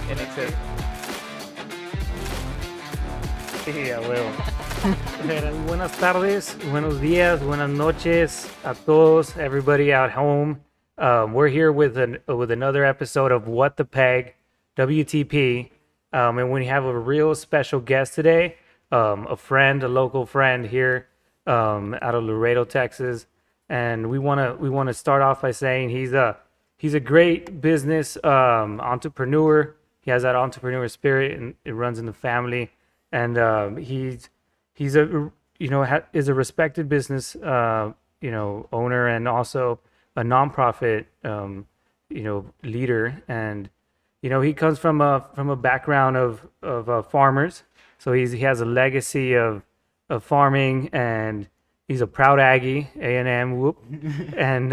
en exceso. Sí, a huevo. Buenas tardes, buenos días, buenas noches a todos, everybody at home. We're here with another episode of What the Peg, WTP, and we have a real special guest today, a local friend here, out of Laredo, Texas, and we wanna start off by saying he's a great business entrepreneur. He has that entrepreneur spirit, and it runs in the family, and he's a is a respected business owner, and also a nonprofit leader. And he comes from a background of farmers, so he has a legacy of farming, and he's a proud Aggie, A&M, whoop. And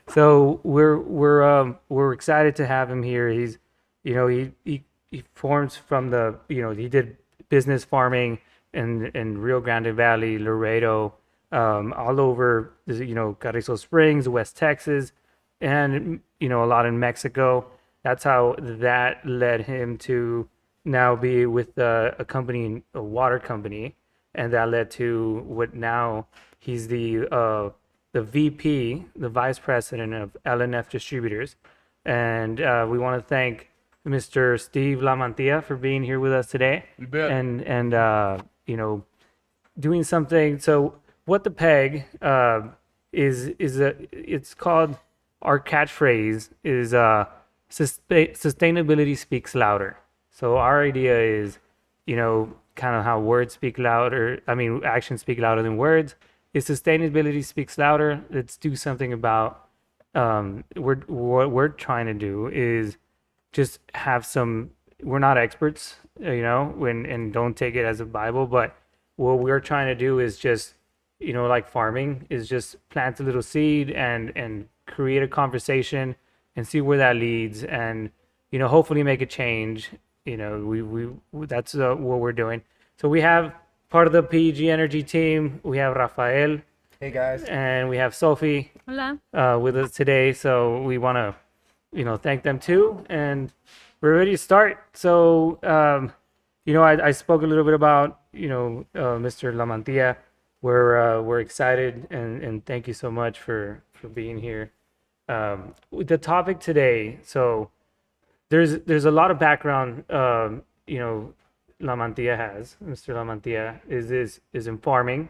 so we're excited to have him here. He's he forms from he did business farming in Rio Grande Valley, Laredo, all over, Carrizo Springs, West Texas, and a lot in Mexico. That's how that led him to now be with a company, a water company, and that led to what now he's the VP, the vice president of L&F Distributors, and we want to thank Mr. Steve LaMantia for being here with us today. You bet. And doing something. So what the peg it's called, our catchphrase is sustainability speaks louder. So our idea is, kind of how words speak louder. I mean, actions speak louder than words. If sustainability speaks louder, let's do something about. What we're trying to do is just have some. We're not experts, and don't take it as a Bible, but what we're trying to do is just, like farming, is just plant a little seed and create a conversation and see where that leads, and hopefully make a change. We that's what we're doing. So we have part of the PEG Energy team. We have Rafael. Hey guys. And we have Sophie. Hola. With us today. So we want to, thank them too, and we're ready to start. So, I spoke a little bit about, Mr. LaMantia. We're excited, and thank you so much for being here. The topic today. So there's a lot of background. LaMantia has. Mr. LaMantia is in farming.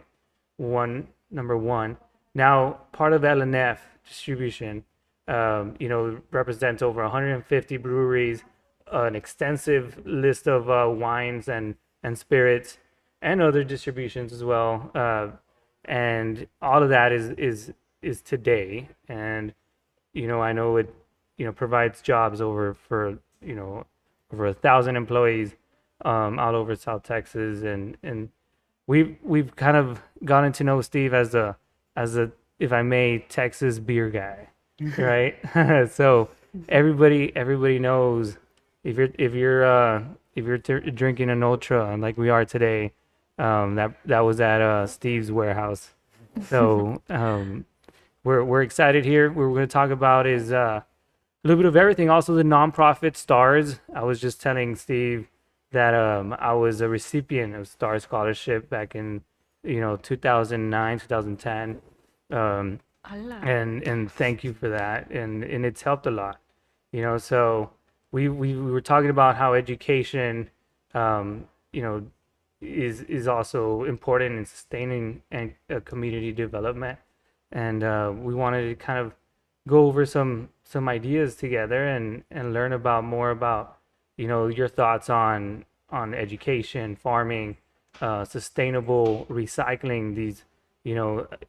Number one. Now part of L&F Distribution. Represents over 150 breweries, an extensive list of wines and spirits, and other distributions as well. And all of that is today. And I know it provides jobs over 1,000 employees all over South Texas, and we've kind of gotten to know Steve as a if I may, Texas beer guy. Right. So everybody knows if you're drinking an ultra like we are today, that was at Steve's warehouse. So we're excited here. What we're going to talk about is a little bit of everything. Also the nonprofit Stars. I was just telling Steve that I was a recipient of Star Scholarship back in 2009, 2010. And thank you for that, and it's helped a lot, so we were talking about how education is also important in sustaining and community development, and we wanted to kind of go over some ideas together and learn more about your thoughts on education, farming, sustainable recycling, these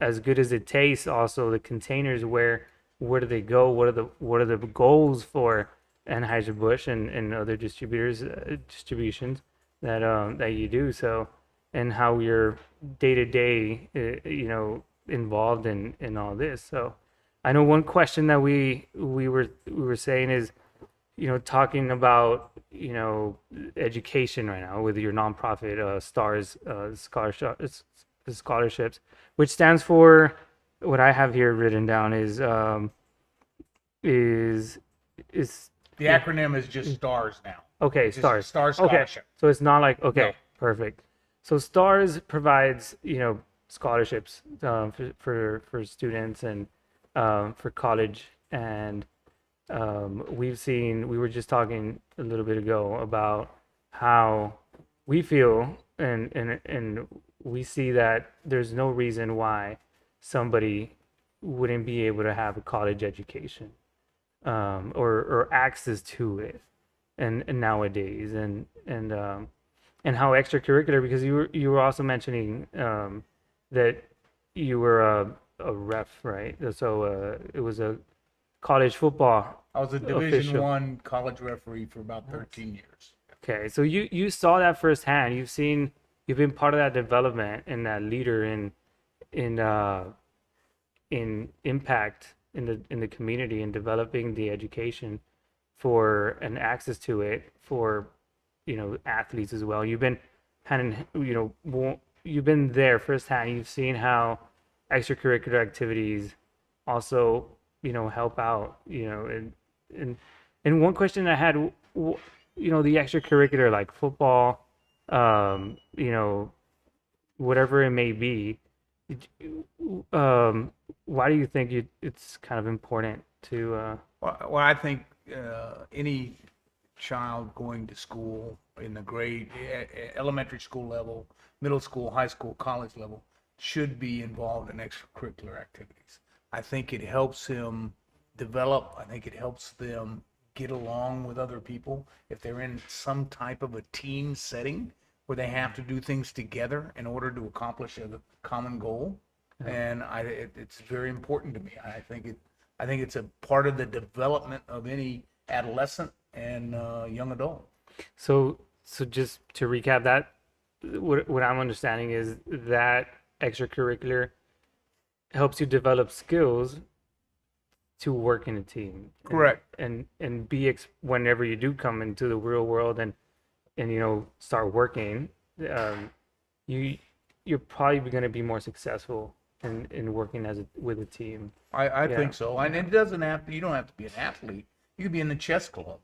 as good as it tastes. Also the containers, where do they go? What are the goals for Anheuser-Busch and other distributions that you do? So, and how you're day to day involved in all this. So I know one question that we were saying is, talking about education right now with your nonprofit Stars scholarships, which stands for, what I have here written down is The acronym is just STARS now. Okay, It's just STARS. Star Okay, Scholarship. so it's not like okay, No. perfect. So STARS provides scholarships for students and for college, and we were just talking a little bit ago about how we feel and we see that there's no reason why somebody wouldn't be able to have a college education or access to it and nowadays and how extracurricular, because you were also mentioning that you were a ref, right? So it was a college football I was a Division official. I college referee for about 13 years. Okay, so you saw that firsthand. You've been part of that development and that leader in impact in the community and developing the education for and access to it for athletes as well. You've been you've been there firsthand. You've seen how extracurricular activities also help out and one question I had, the extracurricular like football, whatever it may be, why do you think it's kind of important to Well, I think any child going to school in the elementary school level, middle school, high school, college level, should be involved in extracurricular activities. I think it helps him develop. I think it helps them get along with other people. If they're in some type of a team setting where they have to do things together in order to accomplish a common goal, and it's very important to me. I think it's a part of the development of any adolescent and young adult. So just to recap that, what I'm understanding is that extracurricular helps you develop skills to work in a team. Correct. And be whenever you do come into the real world and start working, you're probably going to be more successful in working with a team. I think so. And it doesn't have to, you don't have to be an athlete. You could be in the chess club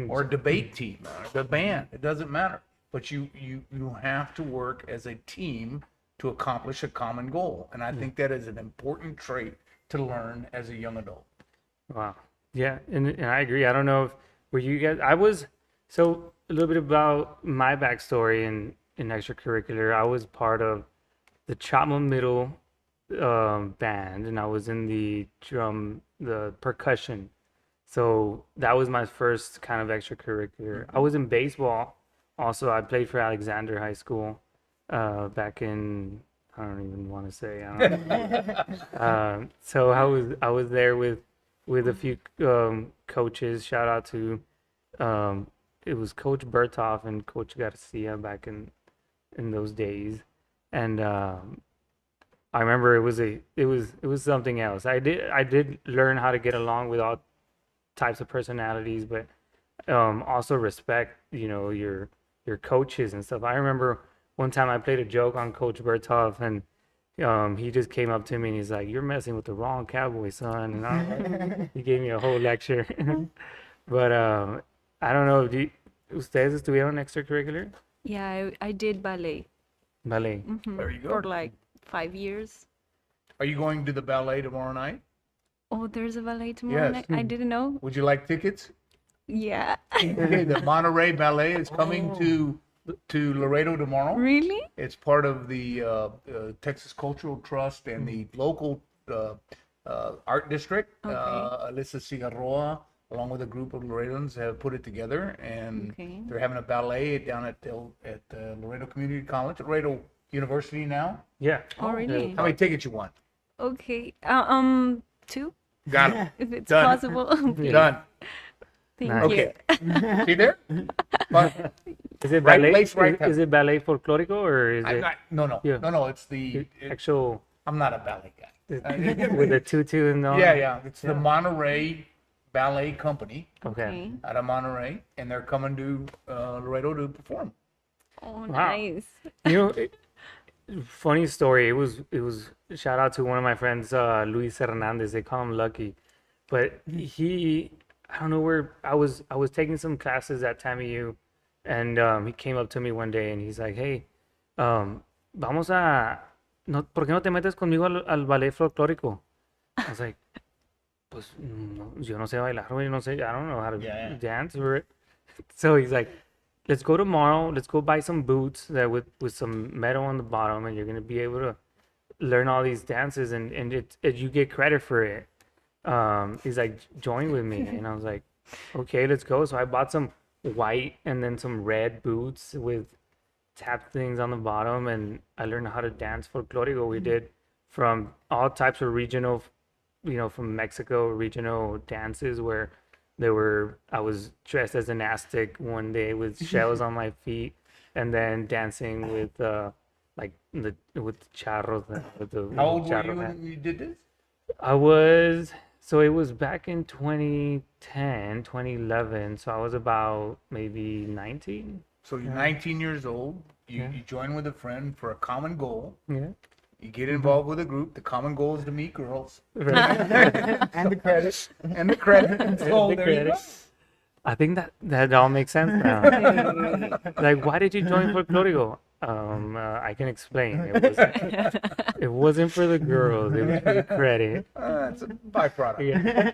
or a debate team or the band. It doesn't matter. But you have to work as a team to accomplish a common goal. And I think that is an important trait to learn as a young adult. Wow. Yeah, and I agree. I don't know if were you guys. So a little bit about my backstory in extracurricular. I was part of the Chapman Middle band, and I was in the percussion. So that was my first kind of extracurricular. I was in baseball. Also, I played for Alexander High School back in, I don't even want to say. I don't know. So I was there with a few coaches. Shout out to it was Coach Berthoff and Coach Garcia back in those days, and I remember it was something else. I did learn how to get along with all types of personalities, but also respect your coaches and stuff. I remember one time I played a joke on Coach Berthoff, and he just came up to me and he's like, "You're messing with the wrong Cowboy, son." And he gave me a whole lecture. But I don't know. Ustedes estuvieron extracurricular? Yeah, I did ballet. Ballet. There you go. For like 5 years. Are you going to the ballet tomorrow night? Oh, there's a ballet tomorrow Yes. night? I didn't know. Would you like tickets? Yeah. Okay, the Monterey Ballet is coming to Laredo tomorrow. Really? It's part of the Texas Cultural Trust and the local art district. Okay. Alyssa Cigarroa, along with a group of Laredans, have put it together, and Okay. they're having a ballet down at Laredo Community College, Laredo University now. Yeah. Oh, really? How many tickets you want? Okay. 2, Got it. if it's Done. possible. Please. Done. Thank Okay. you. See there? Fun. Is it Right ballet? place, right time. Is it ballet folklorico or is I'm it not. No. Yeah. No. It's the. actual I'm not a ballet guy. with the tutu and all? Yeah. It's the Monterey Ballet Company Okay. out of Monterey, and they're coming to Laredo to perform. Oh, Wow. nice. Funny story. It was shout out to one of my friends, Luis Hernandez. They call him Lucky, but I don't know where I was taking some classes at TAMU, and he came up to me one day and he's like, hey, vamos a, no, ¿por qué no te metes conmigo al ballet folclórico? I was like, pues no, yo no sé bailar, güey, no sé, I don't know how to Yeah. dance or so he's like, let's go tomorrow, let's go buy some boots that with some metal on the bottom, and you're gonna be able to learn all these dances, and you get credit for it. He's like, join with me, and I was like, okay, let's go. So I bought some white and then some red boots with tap things on the bottom, and I learned how to dance folklorico. We did from all types of regional, from Mexico, regional dances where I was dressed as an Aztec one day with shells on my feet, and then dancing with with the charros, with the How old were charro you hat. when you did this? So it was back in 2010, 2011. So I was about maybe 19. So you're 19 years old. You, Yeah. you join with a friend for a common goal. Yeah. You get involved with a group. The common goal is to meet girls. Right. And the credit. And the credit. And so The there you go. credit. I think that all makes sense now. Like, why did you join folklorico? I can explain. It wasn't for the girls. It was for the credit. It's a byproduct. Yeah.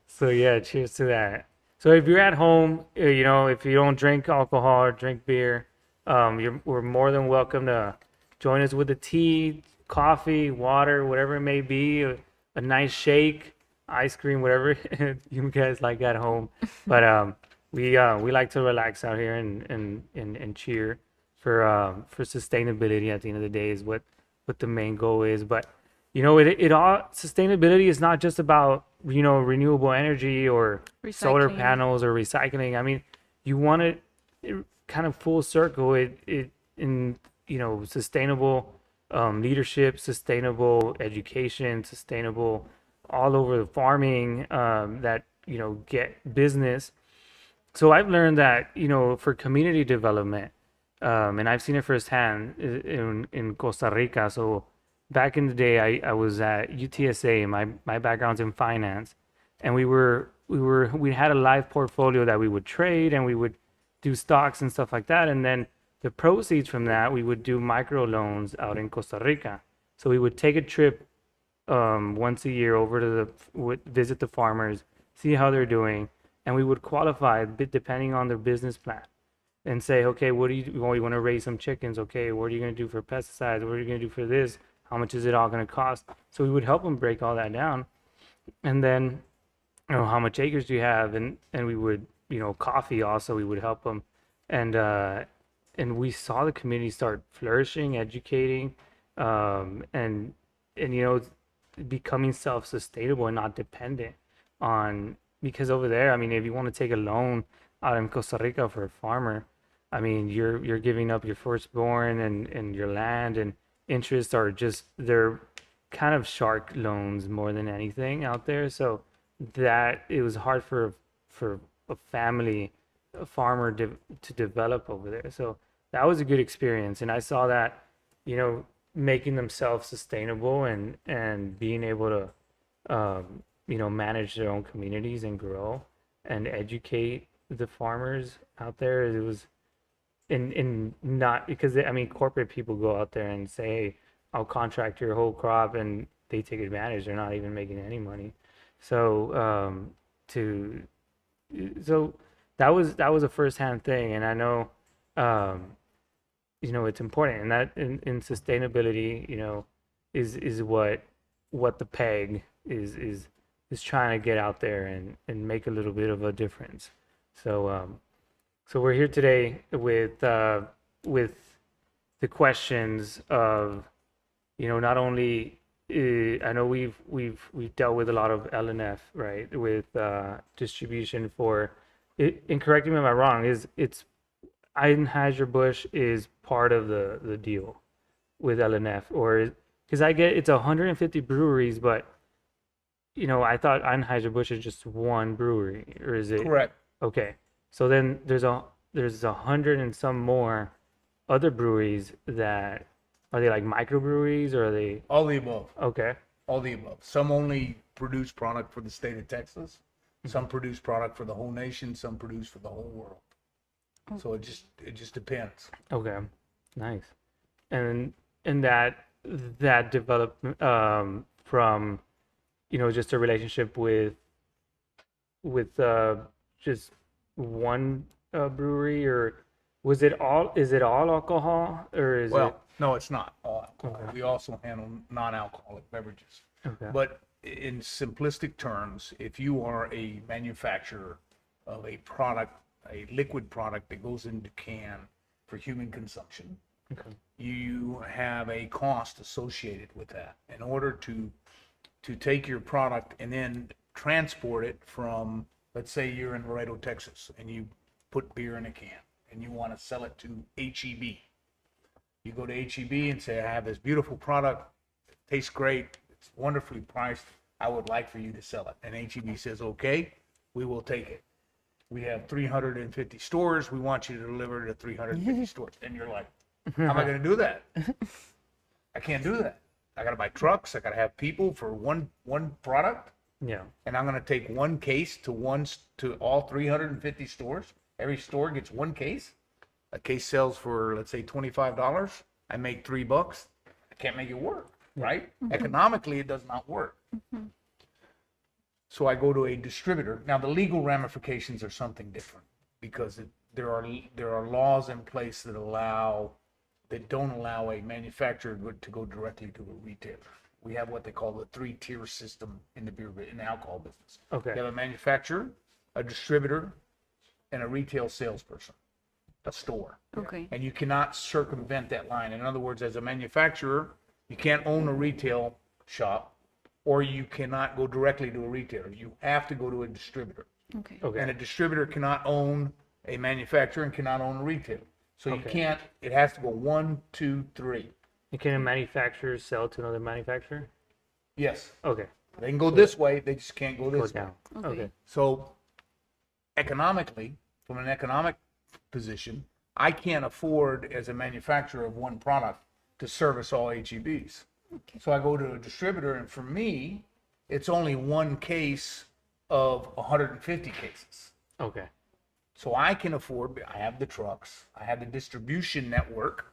So yeah, cheers to that. So if you're at home, if you don't drink alcohol or drink beer, we're more than welcome to join us with a tea, coffee, water, whatever it may be, a nice shake, ice cream, whatever you guys like at home. But we like to relax out here and cheer for sustainability at the end of the day is what the main goal is. But it all sustainability is not just about renewable energy or solar Recycling. panels or recycling. I mean, you want it kind of full circle it in sustainable leadership, sustainable education, sustainable all over the farming that get business. So I've learned that for community development, and I've seen it firsthand in Costa Rica. So back in the day, I was at UTSA. My background's in finance, and we had a live portfolio that we would trade, and we would do stocks and stuff like that. And then the proceeds from that, we would do micro loans out in Costa Rica. So we would take a trip once a year over to visit the farmers, see how they're doing, and we would qualify depending on their business plan and say, okay, what do you want to raise some chickens? Okay, what are you going to do for pesticides? What are you going to do for this? How much is it all going to cost? So we would help them break all that down. And then, how much acres do you have? And we would, coffee also, we would help them. And we saw the community start flourishing, educating, and becoming self-sustainable and not dependent on, because over there, I mean, if you want to take a loan out in Costa Rica for a farmer, I mean, you're giving up your firstborn and your land, and interests are just, they're kind of shark loans more than anything out there. So that it was hard for a family, a farmer to develop over there. So that was a good experience. And I saw that, making them self-sustainable and being able to, manage their own communities and grow and educate the farmers out there. It was in not because corporate people go out there and say, hey, I'll contract your whole crop, and they take advantage. They're not even making any money. So so that was a firsthand thing, and I know it's important, and that in sustainability is what the PEG is trying to get out there and make a little bit of a difference. So we're here today with the questions of not only I know we've dealt with a lot of L&F, right, with distribution for it. And correct me if I'm wrong, it's Anheuser-Busch is part of the deal with L&F, or because I get it's 150 breweries, but I thought Anheuser-Busch is just one brewery, or is it? Correct. Okay, so then there's 100 and some more other breweries that are they like microbreweries, or are they? All the above. Okay. All the above. Some only produce product for the state of Texas. Some produce product for the whole nation, some produce for the whole world. So it just depends. Okay, nice. And that developed from, just a relationship with just one brewery, or is it all alcohol, or is Well, no, it's not all alcohol. Okay. We also handle non-alcoholic beverages. it okay? But in simplistic terms, if you are a manufacturer of a product, a liquid product that goes into can for human consumption, Okay. you have a cost associated with that. In order to take your product and then transport it from, let's say you're in Laredo, Texas, and you put beer in a can and you want to sell it to HEB. You go to HEB and say, I have this beautiful product, it tastes great, it's wonderfully priced, I would like for you to sell it. And HEB says, okay, we will take it. We have 350 stores, we want you to deliver to 350 stores. And you're like, how am I going to do that? I can't do that. I got to buy trucks, I got to have people for one product, Yeah. and I'm going to take one case to all 350 stores. Every store gets one case. A case sells for, let's say, $25. I make $3. I can't make it work, right? Economically, it does not work. So I go to a distributor. Now, the legal ramifications are something different because there are laws in place that don't allow a manufacturer to go directly to a retailer. We have what they call the 3-tier system in the alcohol business. Okay. You have a manufacturer, a distributor, and a retail salesperson, a store. Okay. And you cannot circumvent that line. In other words, as a manufacturer, you can't own a retail shop, or you cannot go directly to a retailer. You have to go to a distributor. Okay. Okay. And a distributor cannot own a manufacturer and cannot own a retailer. So you Okay. can't, it has to go 1, 2, 3. And can a manufacturer sell to another manufacturer? Yes. Okay. They can go this way, they just can't go Go this way. down. Okay. Okay. So economically, from an economic position, I can't afford as a manufacturer of one product to service all HEBs. Okay. So I go to a distributor, and for me, it's only one case of 150 cases. Okay. So I can afford, I have the trucks, I have the distribution network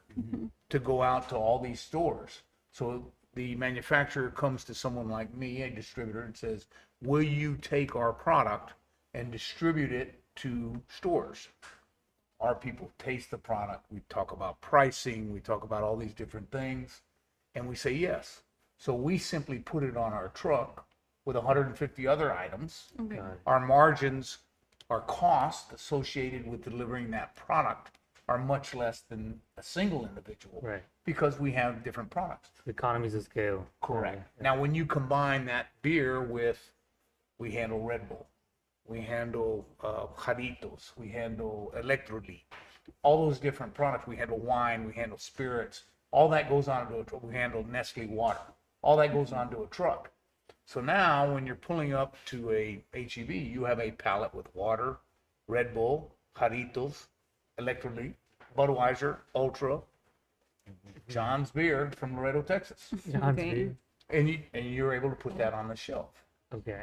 to go out to all these stores. So the manufacturer comes to someone like me, a distributor, and says, will you take our product and distribute it to stores? Our people taste the product. We talk about pricing. We talk about all these different things. And we say yes. So we simply put it on our truck with 150 other items. Okay. Our margins, our costs associated with delivering that product are much less than a single individual. Right. Because we have different products. Economies of scale. Correct. Now, when you combine that beer with, we handle Red Bull, we handle Jarritos, we handle Electrolit, all those different products. We handle wine, we handle spirits. All that goes onto a truck. We handle Nestle water. All that goes onto a truck. So now, when you're pulling up to a HEB, you have a pallet with water, Red Bull, Jarritos, Electrolit, Budweiser, Ultra, John's beer from Laredo, Texas, John's Okay. beer. and you're able to put that on the shelf. Okay.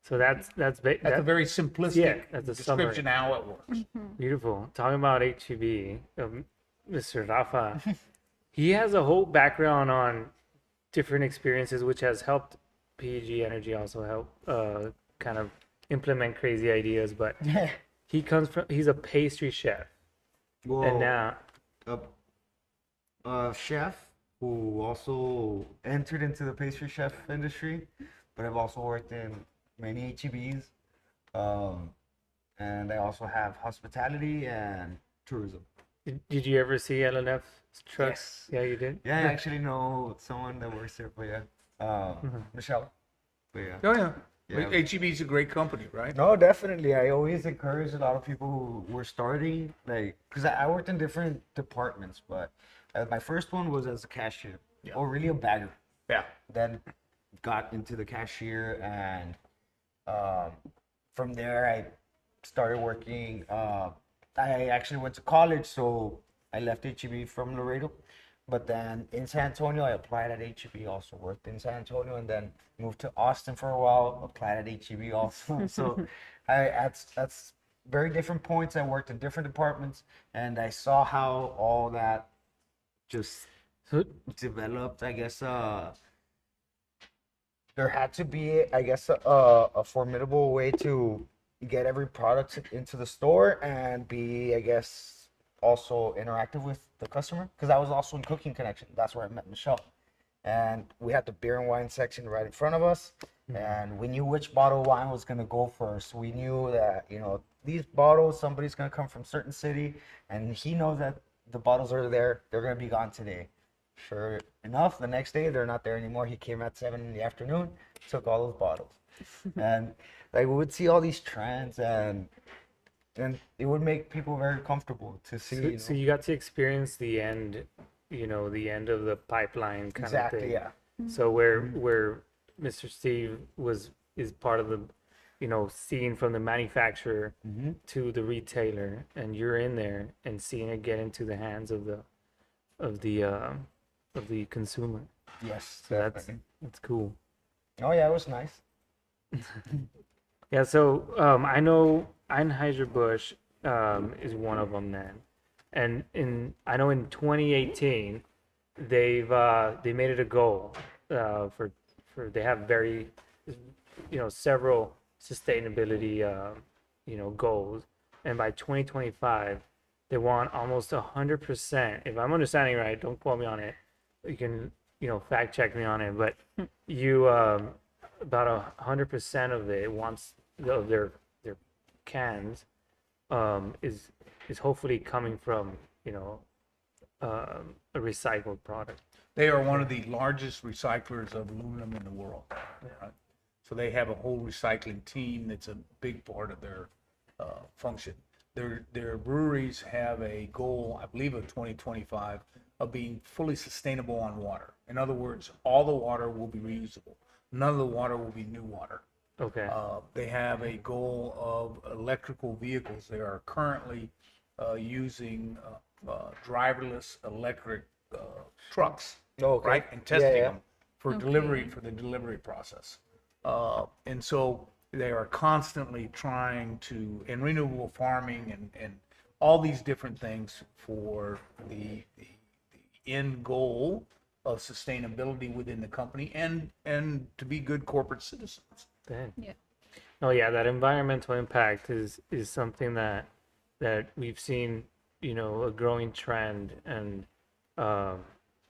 So that's That's a very simplistic Yeah, that's a description of how it works. beautiful. Talking about HEB, Mr. Rafa, he has a whole background on different experiences, which has helped PG Energy also help kind of implement crazy ideas. But he's a pastry chef, Well, and now a chef who also entered into the pastry chef industry, but I've also worked in many HEBs, and I also have hospitality and tourism. did you ever see L&F trucks? Yes. Yeah, you did. Yeah, I actually know someone that works there, but yeah, Michelle. But yeah. Oh yeah. Yeah. HEB is a great company, right? No, definitely. I always encourage a lot of people who were starting, like, because I worked in different departments, but my first one was as a cashier, or really a bagger. Yeah. Then got into the cashier, and from there I started working. I actually went to college, so I left HEB from Laredo, But then in San Antonio, I applied at HEB, also worked in San Antonio, and then moved to Austin for a while, applied at HEB also. So that's very different points. I worked in different departments, and I saw how all that just So developed. I guess there had to be, I guess, a formidable way to get every product into the store and be, I guess, also interactive with the customer. Because I was also in Cooking Connection. That's where I met Michelle. And we had the beer and wine section right in front of us. And we knew which bottle of wine was going to go first. We knew that, you know, these bottles, somebody's going to come from certain city. And he knows that the bottles are there. They're going to be gone today. Sure enough, the next day they're not there anymore. He came at 7 in the afternoon, took all those bottles, and like we would see all these trends, and it would make people very comfortable to see. so, so you got to experience the end, you know, the end of the pipeline kind of exactly, thing. yeah, So where Mr. Steve is part of the, you know, seeing from the manufacturer to the retailer, and you're in there and seeing it get into the hands of the consumer. yes, So definitely. that's cool. Oh yeah, it was nice. Yeah, so I know Anheuser-Busch is one of them then. And I know in 2018 they made it a goal for they have very, you know, several sustainability you know, goals, and by 2025 they want almost 100%. If I'm understanding right, don't quote me on it. You can, you know, fact check me on it, but you about 100% of it wants of their cans is hopefully coming from, you know, a recycled product. They are one of the largest recyclers of aluminum in the world. Right? So they have a whole recycling team that's a big part of their function. Their breweries have a goal, I believe, of 2025 of being fully sustainable on water. In other words, all the water will be reusable. None of the water will be new water. Okay. They have a goal of electrical vehicles. They are currently using driverless electric trucks, Okay. right, and testing yeah. them for delivery, for the delivery process. And so they are constantly trying to, in renewable farming and all these different things for the end goal of sustainability within the company and to be good corporate citizens. Dang. Yeah. Oh yeah, that environmental impact is something that we've seen, you know, a growing trend, and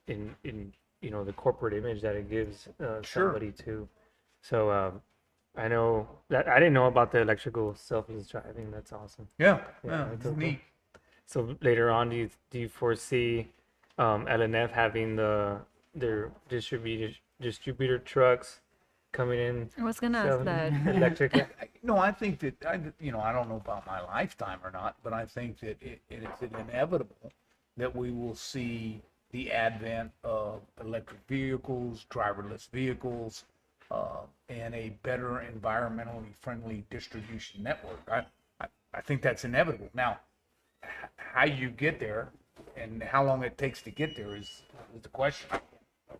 in you know, the corporate image that it gives somebody too. So I know that I didn't know about the electrical selfless driving. That's awesome. Yeah, Yeah, yeah, that's it's okay. neat. So later on, do you foresee L&F having their distributor trucks coming in I was gonna ask selling that. electric? No, I think that I don't know about my lifetime or not, but I think that it is inevitable that we will see the advent of electric vehicles, driverless vehicles, and a better environmentally friendly distribution network. I think that's inevitable. Now, how you get there and how long it takes to get there is the question.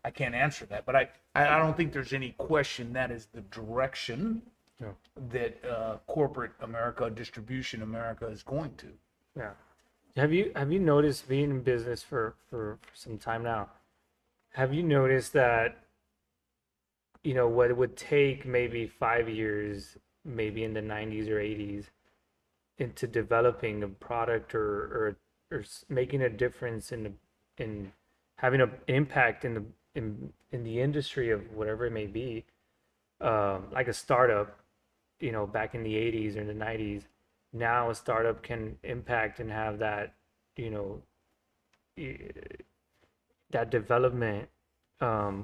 I can't answer that, but I don't think there's any question that is the direction No. that corporate America, distribution America is going to. Yeah. Have you noticed, being in business for some time now, have you noticed that, you know, what it would take maybe 5 years, maybe in the 90s or 80s, into developing a product or making a difference in having an impact in the industry of whatever it may be, like a startup, you know, back in the 80s or the 90s. Now a startup can impact and have that, you know, that development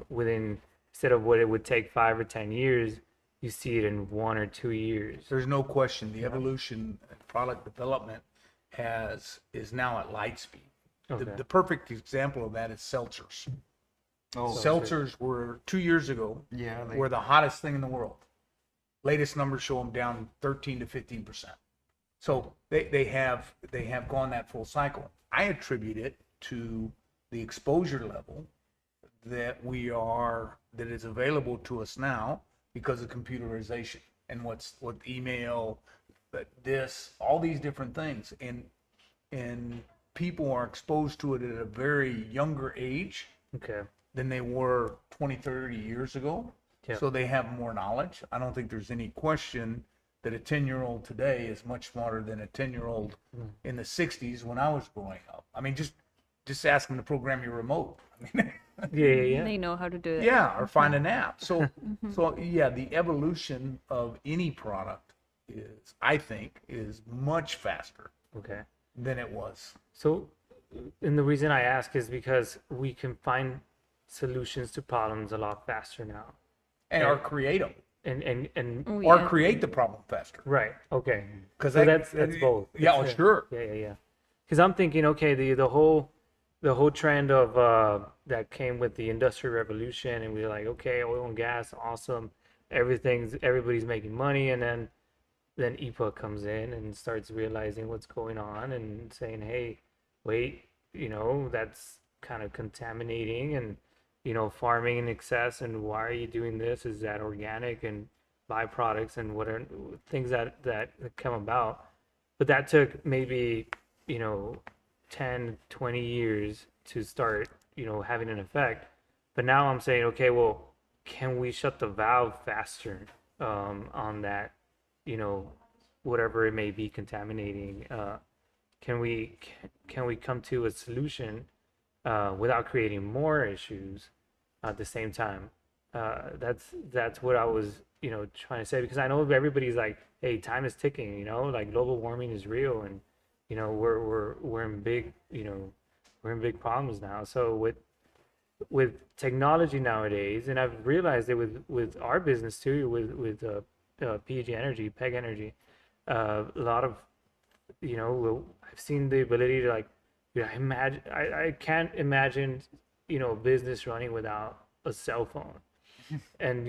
within, instead of what it would take 5 or 10 years, you see it in 1 or 2 years. There's no question the evolution and product development is now at light speed. Okay. The perfect example of that is seltzers. Oh, Seltzers were 2 years ago yeah, were the hottest thing in the world. Latest numbers show them down 13 to 15%. So they have gone that full cycle. I attribute it to the exposure level that is available to us now because of computerization and what email, but all these different things, and people are exposed to it at a very younger age Okay. than they were 20, 30 years ago. Yeah. So they have more knowledge. I don't think there's any question that a 10-year-old today is much smarter than a 10-year-old in the 60s when I was growing up. I mean, just ask them to program your remote. I mean, Yeah. They know how to do it. yeah, or find an app. So, so yeah, the evolution of any product I think, is much faster Okay. than it was. So, and the reason I ask is because we can find solutions to problems a lot faster now. Or create them. And Oh, Or yeah. create the problem faster. right. Okay. 'Cause So that- that's both. Yeah, oh, It's, sure. Yeah. Because I'm thinking, okay, the whole trend of that came with the Industrial Revolution, and we were like, okay, oil and gas, awesome, everybody's making money, and then EPA comes in and starts realizing what's going on and saying, hey, wait, that's kind of contaminating, and farming in excess, and why are you doing this? Is that organic, and byproducts, and what are things that come about? But that took maybe 10, 20 years to start having an effect. But now I'm saying, okay, well, can we shut the valve faster on that, whatever it may be contaminating? Can we come to a solution without creating more issues at the same time? That's what I was trying to say, because I know everybody's like, hey, time is ticking, like global warming is real, and we're in big we're in big problems now. So with technology nowadays, and I've realized it with our business too, with PEG Energy, a lot of I've seen the ability to I can't imagine a business running without a cell phone. And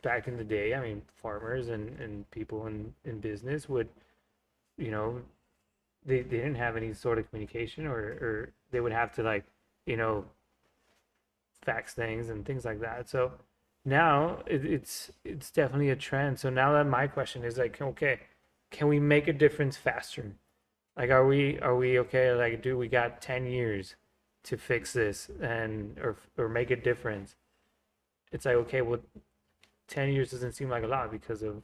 back in the day, I mean, farmers and people in business would they didn't have any sort of communication, or they would have to fax things and things like that. So now it's definitely a trend. So now that my question is okay, can we make a difference faster? Are we okay? Do we got 10 years to fix this or make a difference? It's okay, well, 10 years doesn't seem like a lot because of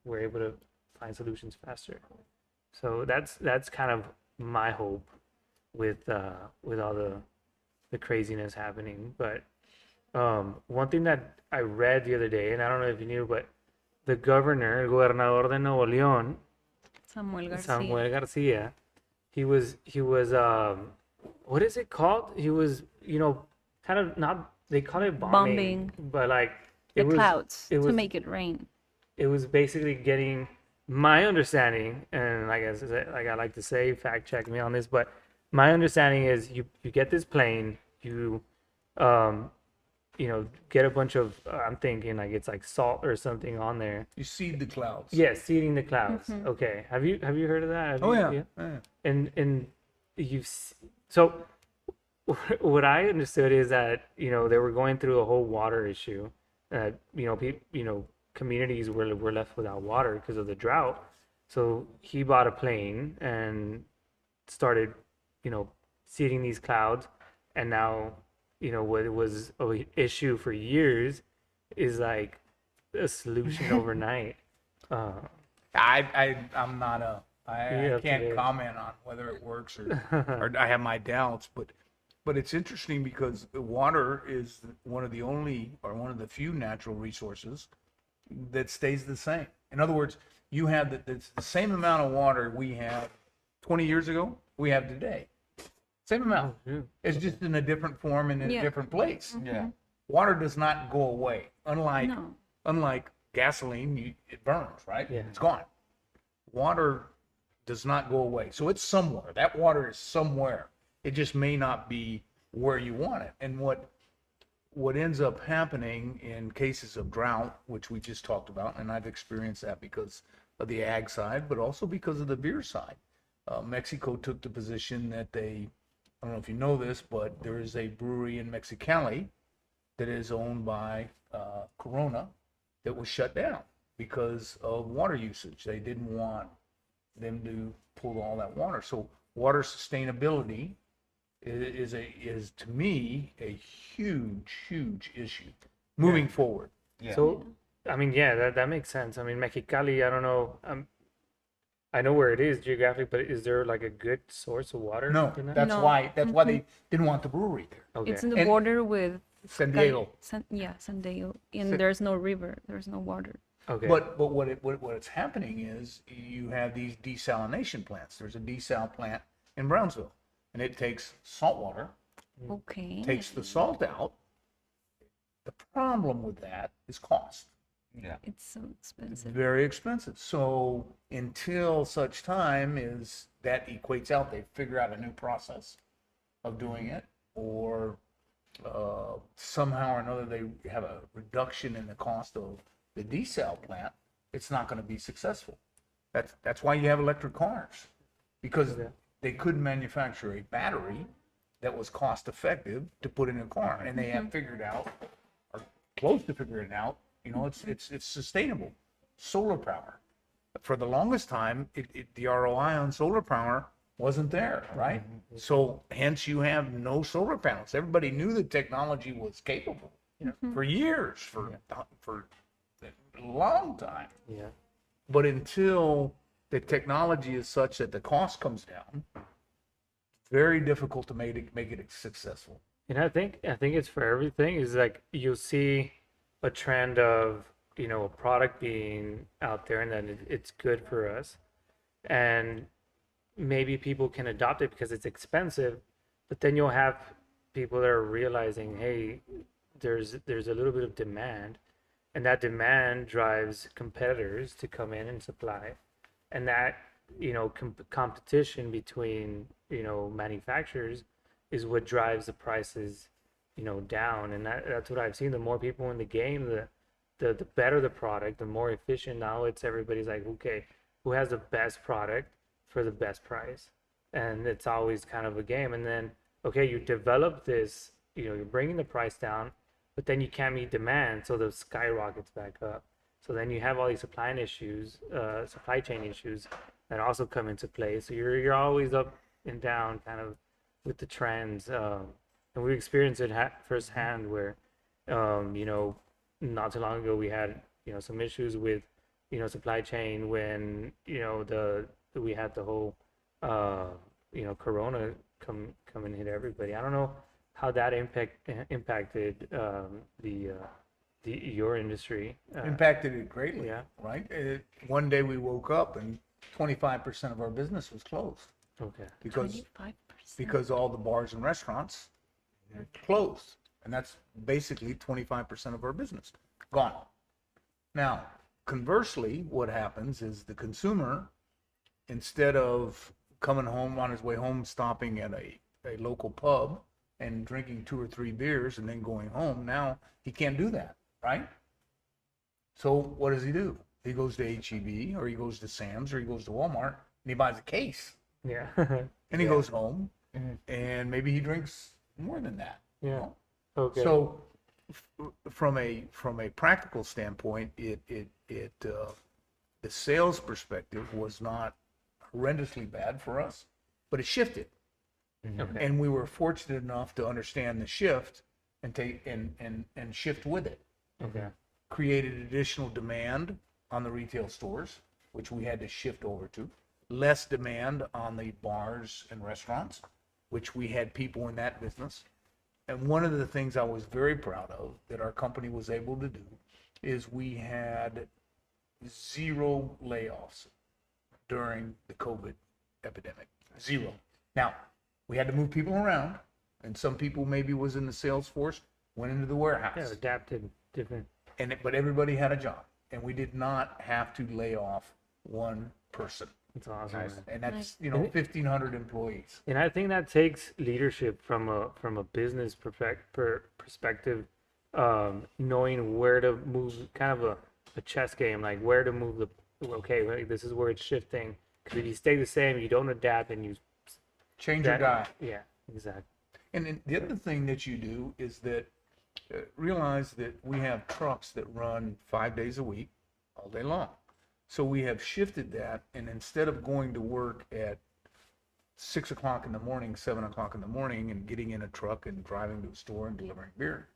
we're able to find solutions faster. So that's kind of my hope with all the craziness happening. But one thing that I read the other day, and I don't know if you knew, but the governor, el gobernador de Nuevo León, Samuel Garcia, he was what is it called? He was kind of, not, they call it bombing. But The clouds it to was, make it rain. it was basically getting, my understanding, and like I like to say, fact check me on this, but my understanding is you get this plane, you get a bunch of I'm thinking it's like salt or something on there. You seed the clouds. Yeah, seeding the clouds. Okay, have you heard of that? Oh, Have you- yeah. And so what I understood is that they were going through a whole water issue. Communities were left without water because of the drought. So he bought a plane and started seeding these clouds, and now what was an issue for years is a solution overnight. I'm not Yeah, I can't okay. comment on whether it works or I have my doubts, but it's interesting because water is one of the few natural resources that stays the same. In other words, you have it's the same amount of water we had 20 years ago we have today. Same amount. Yeah. It's just in a different form and in a Yeah. different place. Yeah. Water does not go away. No. Unlike gasoline, it burns, right? Yeah. It's gone. Water does not go away. So it's somewhere. That water is somewhere. It just may not be where you want it. And what ends up happening in cases of drought, which we just talked about, and I've experienced that because of the ag side, but also because of the beer side. Mexico took the position that they I don't know if you know this, but there is a brewery in Mexicali that is owned by Corona that was shut down because of water usage. They didn't want them to pull all that water. So water sustainability is to me a huge issue moving forward. Yeah. So, I mean, yeah, that makes sense. I mean, Mexicali, I don't know. I know where it is geographically, but is there like a good source of water? No, in that? that's No. why they didn't want the brewery there. Okay. It's in the And- border with San Diego. San Diego, and San- there's no river, there's no water. Okay. But what's happening is you have these desalination plants. There's a desal plant in Brownsville, and it takes salt water, Okay. takes the salt out. The problem with that is cost. Yeah. It's so It's expensive. very expensive. So until such time is that equates out, they figure out a new process of doing it, or somehow or another they have a reduction in the cost of the desal plant, it's not going to be successful. That's why you have electric cars, because they couldn't manufacture a battery that was cost effective to put in a car, and they have figured out, or close to figuring out, you know, it's sustainable. Solar power. For the longest time, the ROI on solar power wasn't there, right? So hence you have no solar panels. Everybody knew the technology was capable for years, for a long time. Yeah. But until the technology is such that the cost comes down, very difficult to make it successful. And I think it's for everything. Is like you'll see a trend of, you know, a product being out there and then it's good for us, and maybe people can adopt it because it's expensive, but then you'll have people that are realizing, hey, there's a little bit of demand, and that demand drives competitors to come in and supply, and that, you know, competition between, you know, manufacturers is what drives the prices, you know, down. And that's what I've seen. The more people in the game, the better the product, the more efficient. Now it's everybody's like, okay, who has the best product for the best price? And it's always kind of a game. And then, okay, you develop this, you know, you're bringing the price down, but then you can't meet demand, so the skyrockets back up. So then you have all these supply chain issues that also come into play. So you're always up and down kind of with the trends. And we experienced it firsthand where, you know, not too long ago we had, you know, some issues with, you know, supply chain when, you know, we had the whole, you know, Corona come and hit everybody. I don't know how that impacted your industry. Impacted it greatly, yeah. right? One day we woke up and 25% of our business was closed Okay. because 25%. because all the bars and restaurants closed, and that's basically 25% of our business gone. Now, conversely, what happens is the consumer, instead of coming home on his way home, stopping at a local pub and drinking 2 or 3 beers and then going home, now he can't do that, right? So what does he do? He goes to HEB, or he goes to Sam's, or he goes to Walmart, and he buys a case, Yeah. and he goes home, and maybe he drinks more than that. you Yeah. know? Okay. So from a practical standpoint, the sales perspective was not horrendously bad for us, but it shifted. Okay. And we were fortunate enough to understand the shift and take and shift with it. Okay. Created additional demand on the retail stores, which we had to shift over to. Less demand on the bars and restaurants, which we had people in that business. And one of the things I was very proud of that our company was able to do is we had 0 layoffs during the COVID epidemic. 0. Now, we had to move people around, and some people maybe was in the sales force, went into the warehouse. Yeah, adapted different. But everybody had a job, and we did not have to lay off one person. It's awesome. Man. And that's, 1,500 employees. And I think that takes leadership from a business perspective, knowing where to move, kind of a chess game, like where to move okay, this is where it's shifting. Because if you stay the same, you don't adapt, and you Change your guy. Yeah, Exactly. And then the other thing that you do is that realize that we have trucks that run 5 days a week, all day long. So we have shifted that, and instead of going to work at 6 o'clock in the morning, 7 o'clock in the morning, and getting in a truck and driving to a store and delivering beer,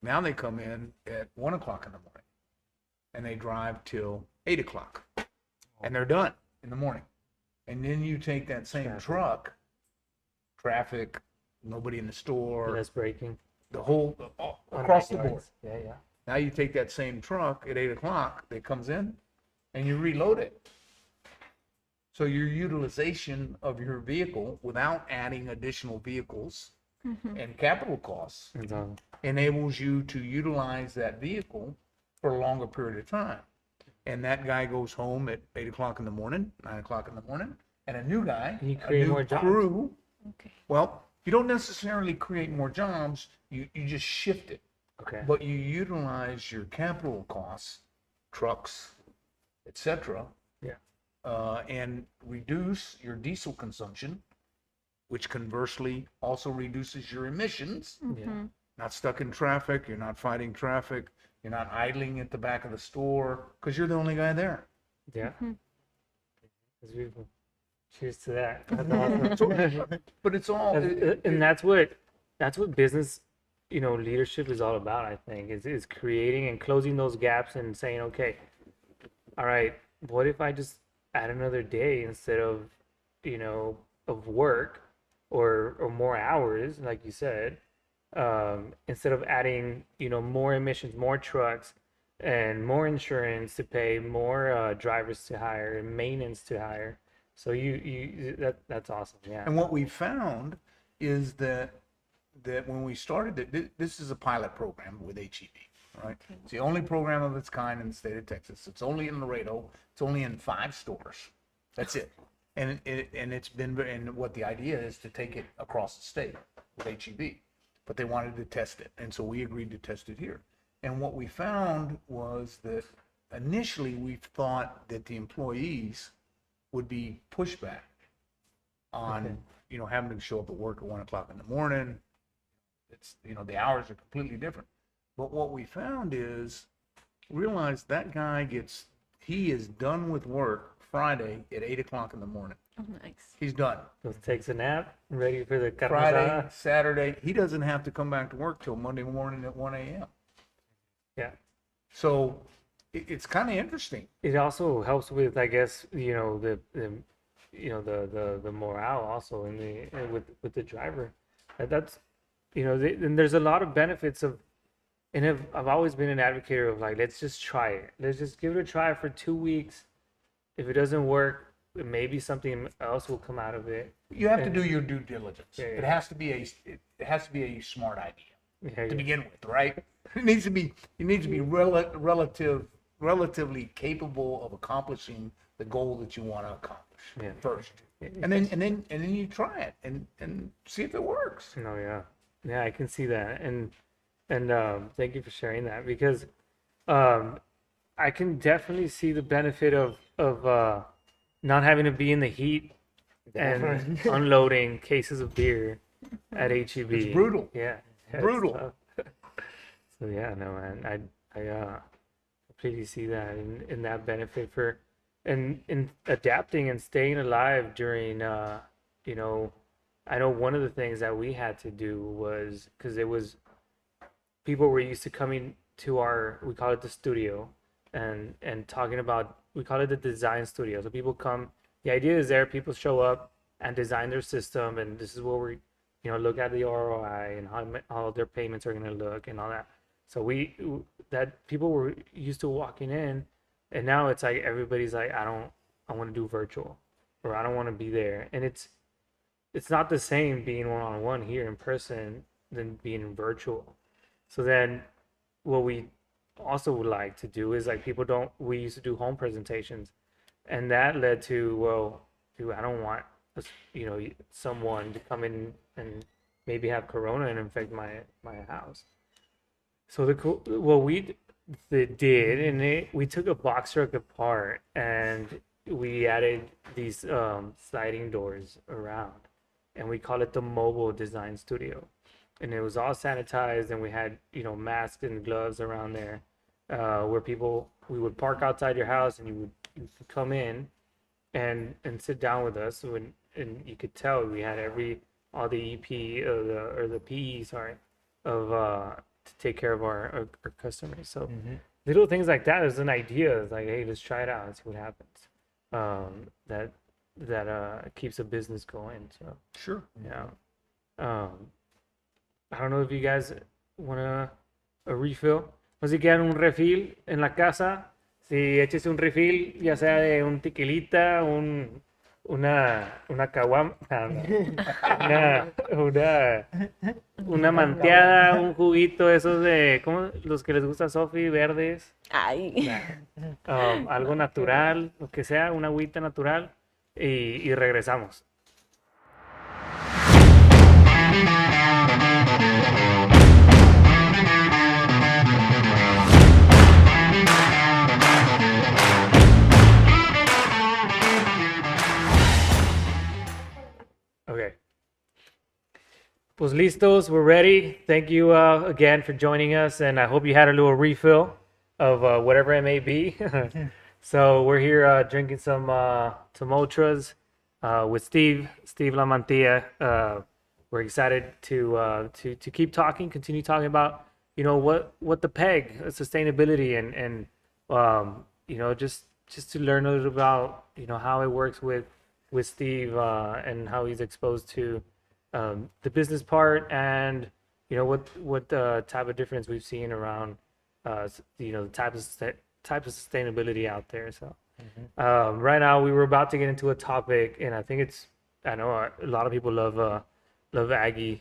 now they come in at 1 o'clock in the morning, and they drive till 8 o'clock, and they're done in the morning. And then you take that same truck, traffic, nobody in the store, Less braking. the whole across the board. Yeah, yeah. Now you take that same truck at 8 o'clock that comes in, and you reload it. So your utilization of your vehicle without adding additional vehicles and capital costs It's awesome. enables you to utilize that vehicle for a longer period of time. And that guy goes home at 8 o'clock in the morning, 9 o'clock in the morning, and a new guy, And you a create new more jobs. crew. Okay. Well, you don't necessarily create more jobs, you just shift it. Okay. But you utilize your capital costs, trucks, etc., Yeah. and reduce your diesel consumption, which conversely also reduces your emissions. Yeah. Not stuck in traffic, you're not fighting traffic, you're not idling at the back of the store because you're the only guy there. Yeah. That's beautiful. Cheers to that. That's awesome. But it's all, And that's what business, leadership is all about. I think is creating and closing those gaps and saying, okay, all right, what if I just add another day instead of, of work or more hours, like you said, instead of adding, more emissions, more trucks, and more insurance to pay, more drivers to hire, and maintenance to hire. So that's awesome. Yeah. and what we found is that when we started it, this is a pilot program with HEB, right? It's the only program of its kind in the state of Texas. It's only in Laredo. It's only in 5 stores. That's it. And it's been, and what the idea is to take it across the state with HEB, but they wanted to test it, and so we agreed to test it here. And what we found was that initially we thought that the employees would be pushback on, having to show up at work at 1 o'clock in the morning. It's, the hours are completely different. But what we found is, realize that guy he is done with work Friday at 8 o'clock in the morning. Oh, nice. He's done. Just takes a nap, ready for the carne Friday, asada. Saturday, he doesn't have to come back to work till Monday morning at 1 a.m. Yeah. So it's kind of interesting. It also helps with, I guess, the morale also with the driver. That's and there's a lot of benefits of, and I've always been an advocate of, like, let's just try it. Let's just give it a try for 2 weeks. If it doesn't work, maybe something else will come out of it. You have to do your due diligence. Yeah, yeah. It has to be a smart idea Yeah, to yeah. begin with, right? It needs to be relatively capable of accomplishing the goal that you want to accomplish first. And then you try it and see if it works. No, yeah, I can see that, and thank you for sharing that, because I can definitely see the benefit of not having to be in the heat and unloading cases of beer at HEB. It's brutal. Yeah, it's Brutal. tough. So yeah, no, man, I completely see that in that benefit for and in adapting and staying alive during I know one of the things that we had to do was, because it was, people were used to coming to we call it the studio, and talking about, we call it the design studio. So people come, the idea is there, people show up and design their system, and this is where we, look at the ROI and how their payments are going to look and all that. So people were used to walking in, and now it's like everybody's like, I want to do virtual, or I don't want to be there. And it's not the same being one-on-one here in person than being virtual. So then what we also would like to do is, like, we used to do home presentations, and that led to, well, dude, I don't want someone to come in and maybe have corona and infect my house. So what we did, and we took a box truck apart and we added these sliding doors around, and we call it the mobile design studio. And it was all sanitized, and we had, masks and gloves around there, where we would park outside your house, and you could come in and sit down with us, and you could tell we had all the EP or the PE, sorry, of to take care of our customers. So little things like that is an idea. It's like, hey, let's try it out and see what happens. That keeps a business going. So Sure. yeah. I don't know if you guys want a refill. No sé si quieran un refill en la casa. Si échese un refill, ya sea de un tequilita, una caguama, una manteada, un juguito, esos de, ¿cómo? Los que les gusta Sofi, verdes, Ay. algo natural, lo que sea, una agüita natural, y regresamos. Okay. Pues listos, we're ready. Thank you again for joining us, and I hope you had a little refill of whatever it may be. So we're here drinking some ultras with Steve LaMantia. We're excited to keep talking, continue talking about what the peg sustainability and just to learn a little about how it works with Steve and how he's exposed to the business part, and what type of difference we've seen around the type of sustainability out there. So right now we were about to get into a topic, and I know a lot of people love Aggie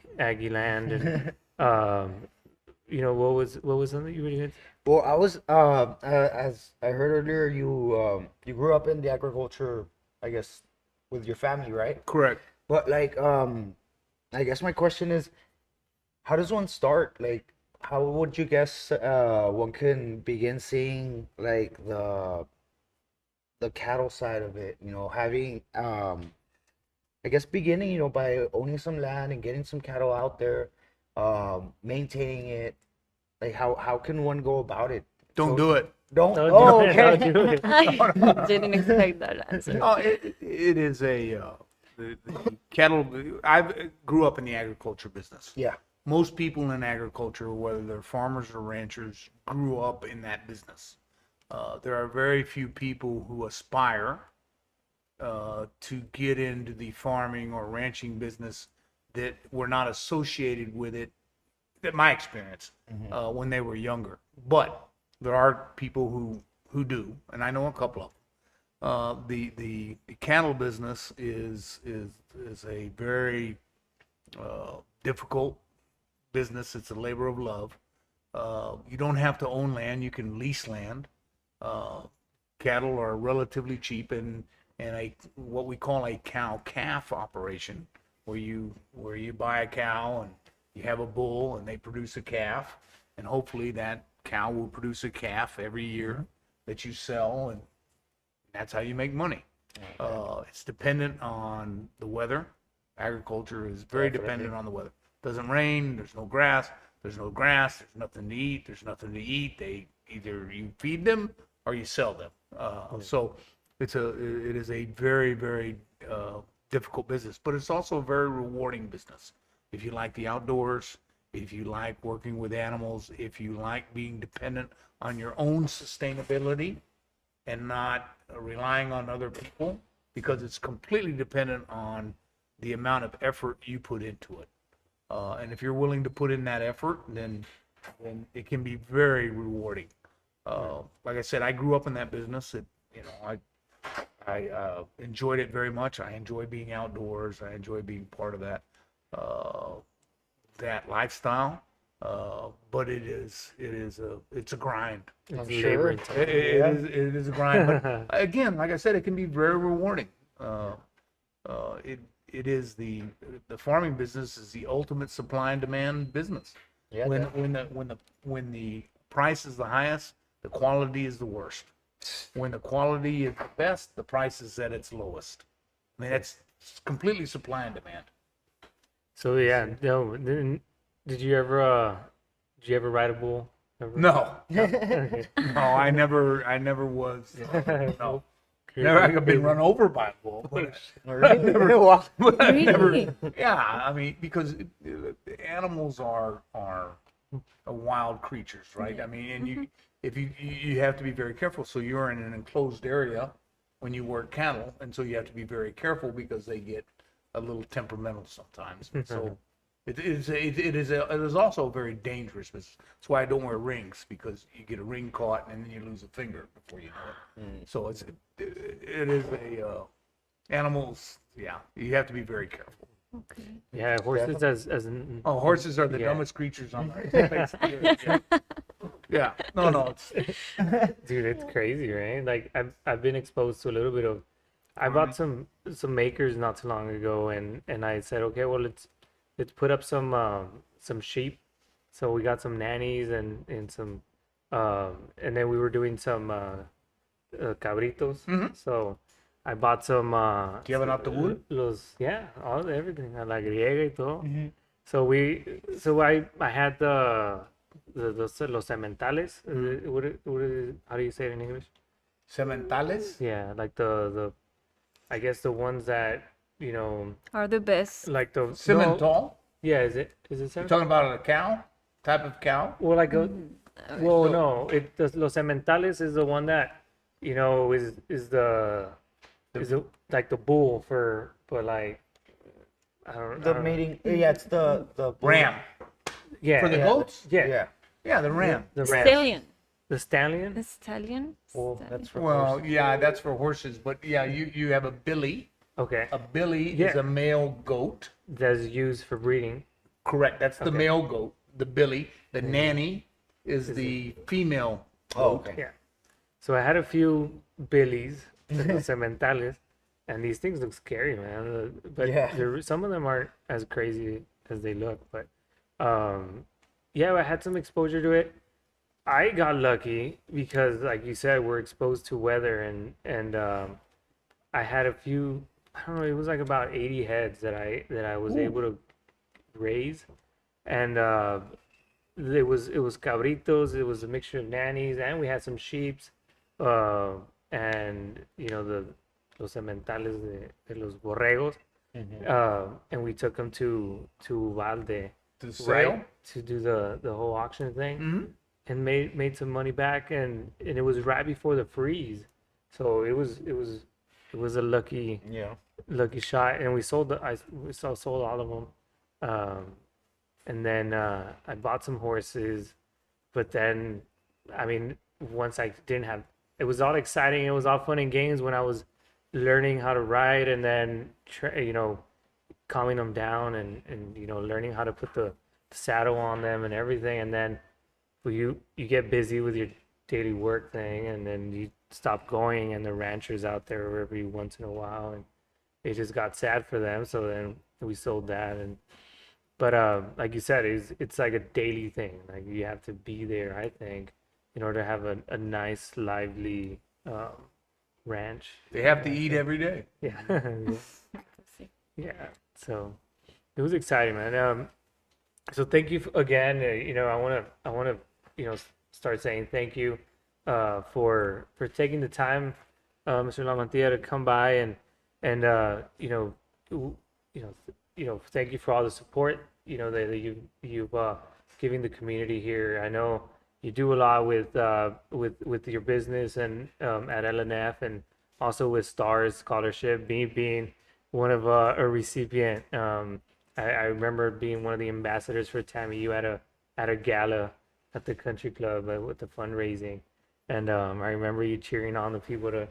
land, and what was something you really good? Well, I was as I heard earlier, you grew up in the agriculture, I guess, with your family, right? Correct. But like I guess my question is, how does one start? Like, how would you guess one can begin seeing like the cattle side of it? Having I guess beginning by owning some land and getting some cattle out there, maintaining it. Like how can one go about it? Don't do it. Don't. Don't Oh, do it, okay. don't do it. I didn't expect that answer. Oh, it is the cattle. I grew up in the agriculture business. Yeah. Most people in agriculture, whether they're farmers or ranchers, grew up in that business. There are very few people who aspire to get into the farming or ranching business that were not associated with it, in my experience, when they were younger. But there are people who do, and I know a couple of them. The cattle business is a very difficult business. It's a labor of love. You don't have to own land; you can lease land. Cattle are relatively cheap, and what we call a cow-calf operation, where you buy a cow and you have a bull and they produce a calf, and hopefully that cow will produce a calf every year that you sell, and that's how you make money. It's dependent on the weather. Agriculture is very dependent on the weather. Doesn't rain, there's no grass, there's nothing to eat, They either you feed them or you sell them. So it is a very, very difficult business, but it's also a very rewarding business. If you like the outdoors, if you like working with animals, if you like being dependent on your own sustainability and not relying on other people, because it's completely dependent on the amount of effort you put into it. And if you're willing to put in that effort, then it can be very rewarding. Like I said, I grew up in that business. I enjoyed it very much. I enjoy being outdoors. I enjoy being part of that lifestyle. But it's a grind. It's sure. labor intensive. It is a grind. But again, like I said, it can be very rewarding. It is the farming business is the ultimate supply and demand business. Yeah. When the price is the highest, the quality is the worst. When the quality is the best, the price is at its lowest. I mean, it's completely supply and demand. So yeah, no, did you ever ride a bull? Ever? No, Okay. no, I never was. No, Okay. never. I've been run over by a bull, but Wow. I've never. Really? Yeah, I mean, because animals are wild creatures, right? I mean, and you have to be very careful. So you're in an enclosed area when you work cattle, and so you have to be very careful because they get a little temperamental sometimes. And so it is also very dangerous. That's why I don't wear rings, because you get a ring caught and then you lose a finger before you know it. So it is a animals. Yeah, you have to be very careful. Okay. Yeah, horses as Oh, horses are the Yeah. dumbest creatures on the face of the earth. Yeah. Yeah. No, it's dude, it's crazy, right? Like I've been exposed to a little bit of. I bought some makers not too long ago, and I said, okay, well let's put up some sheep. So we got some nannies and some and then we were doing some cabritos. So I bought some. Do you have an autobús? All everything, a la griega y todo. So I had los sementales. How do you say it in English? Sementales. Yeah, like the I guess the ones that Are the best. like the Cimental. yeah, is it You're semen? talking about a cow? Type of cow? Well, like no, los sementales is the one that is like the bull for like I The don't mating. Yeah, it's the Ram. yeah For the yeah, goats? yeah Yeah. Yeah, the ram. the ram. Stallion. The stallion. The stallion. Well, Stallion. that's for Well, horses. yeah, that's for horses, but yeah, you have a billy. Okay, A billy is Yeah. a male goat. that's used for breeding. Correct. That's the Okay. male goat. The billy. The nanny is the female Oh, goat. okay. Yeah. So I had a few billies, sementales, and these things look scary, man. But Yeah. some of them aren't as crazy as they look. But yeah, I had some exposure to it. I got lucky because, like you said, we're exposed to weather, and I had a few. I don't know. It was like about 80 heads that I was able to raise, and it was cabritos. It was a mixture of nannies, and we had some sheeps, and the los sementales de los borregos, and we took them to Valde, To sale. right, to do the whole auction thing, and made some money back, and it was right before the freeze, so it was a lucky Yeah. shot, and we sold sold all of them, and then I bought some horses, but then I mean once I didn't have, it was all exciting, it was all fun and games when I was learning how to ride, and then calming them down, and learning how to put the saddle on them and everything, and then you get busy with your daily work thing, and then you stop going, and the ranchers out there every once in a while, and it just got sad for them, so then we sold that. But like you said, it's like a daily thing, like you have to be there, I think, in order to have a nice lively ranch. They have to eat every day. Yeah. Yeah, so it was exciting, man. So thank you again. I want to start saying thank you for taking the time, Mr. LaMantia, to come by, and thank you for all the support that you've giving the community here. I know you do a lot with your business and at L&F, and also with STARS Scholarship, being one of a recipient. I remember being one of the ambassadors for TAMU at a gala at the country club with the fundraising, and I remember you cheering on the people to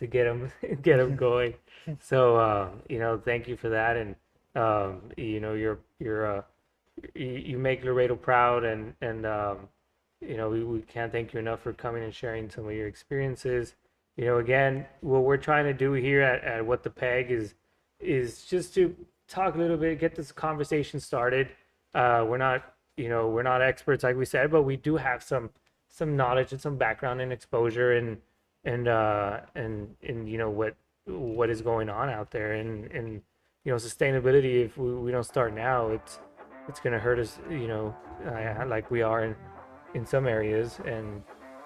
get them going. So thank you for that, and you make Laredo proud, and we can't thank you enough for coming and sharing some of your experiences. Again, what we're trying to do here at What the Peg is just to talk a little bit, get this conversation started. We're not experts, like we said, but we do have some knowledge and some background and exposure, and what is going on out there, and sustainability, if we don't start now, it's going to hurt us, like we are in some areas. And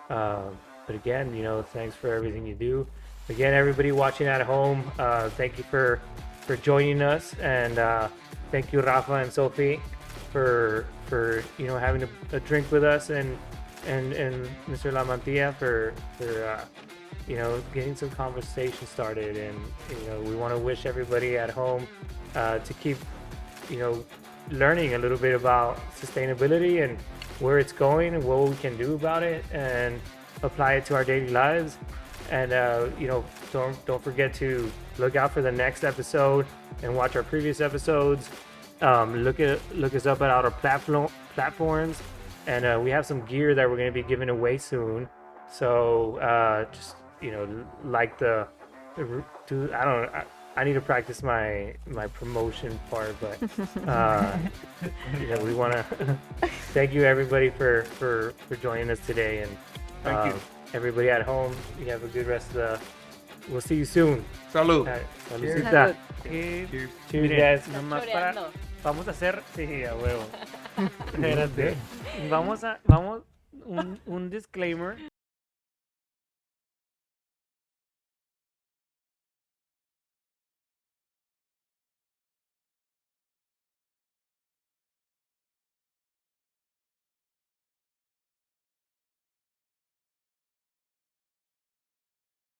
but again, thanks for everything you do. Again, everybody watching at home, thank you for joining us, and thank you, Rafa and Sophie, for having a drink with us, and Mr. LaMantia for getting some conversation started. And we want to wish everybody at home to keep learning a little bit about sustainability and where it's going and what we can do about it, and apply it to our daily lives. And don't forget to look out for the next episode and watch our previous episodes. Look us up at our platforms, and we have some gear that we're going to be giving away soon. So just like I need to practice my promotion part, but we want to thank you everybody for joining us today. And Thank you. everybody at home, you have a good rest of the. We'll see you soon. Salud. Saludcita. Cheers. Cheers, Miren, guys. nomás Choreando. vamos a hacer, Sí, a huevo. espérate, vamos un disclaimer.